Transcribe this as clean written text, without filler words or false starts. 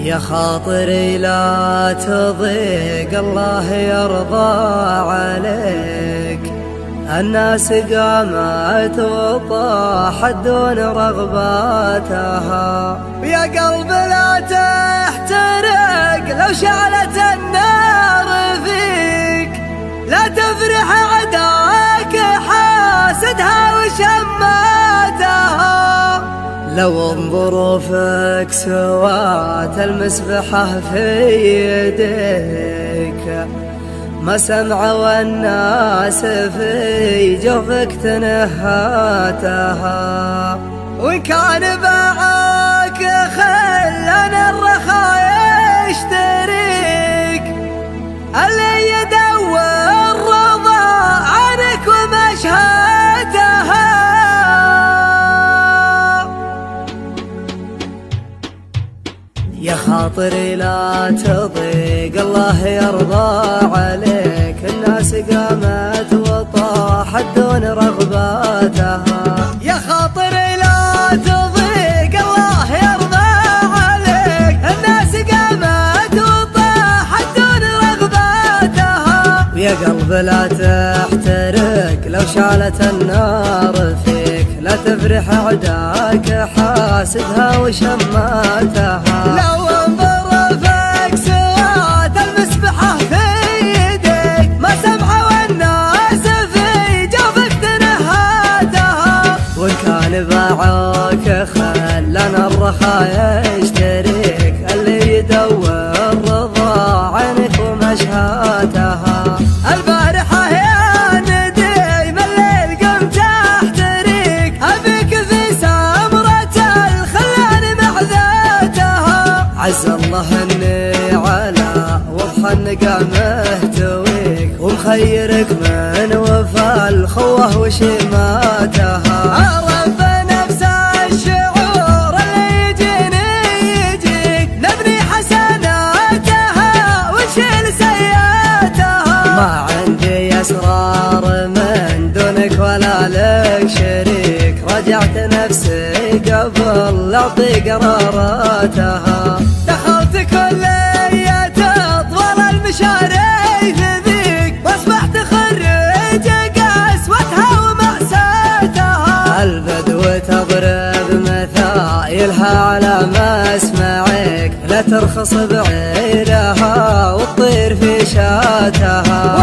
يا خاطري لا تضيق الله يرضى عليك، الناس قامت وطاحت دون رغباتها. يا قلب لا تحترق لو شعلت النار فيك، لا تفرح عداك حاسدها وشماتها. لو ظروفك سوات المسبحة في يديك، ما سمعوا الناس في جوفك تنهاتها. وإن كان باعك خلنا الرخاء يشتريك، اللي يدور رضا عنك ومشهاتها. يا خاطري لا تضيق الله يرضى عليك، الناس قامت وطاحت دون رغباتها. يا خاطري لا تضيق الله يرضى عليك، الناس قامت وطاحت دون رغباتها. ويا قلب لا تحترق لو شعلت النار فيك، لا تفرح عداك حاسدها وشماتها. لو ظروفك سوات المسبحة في يديك، ما سمعوا الناس في جوفك تنهاتها. وإن كان باعوك خلنا الرخاء يشتريك، اللي يدور رضا عنك ومشهاتها. البارحة يا نديم الليل قمت احتريك، أبيك في سمرة الخلان معذاتها. عز الله اني على وضح النقا مهتويك، ومخيرك من وفى الخوة وشماتها. رب نفس الشعور اللي يجيني يجيك، نبني حسناتها ونشيل سيئاتها. ما عندي أسرار من دونك ولا لك شريك، رجعت نفسي قبل أعطي قراراتها. دخلت كلية طول المشاريع ذيك، واصبحت خريج قسوتها ومأساتها. البدو تضرب مثايلها على مسمعك، لا ترخص بعيرها وتطير في شاتها.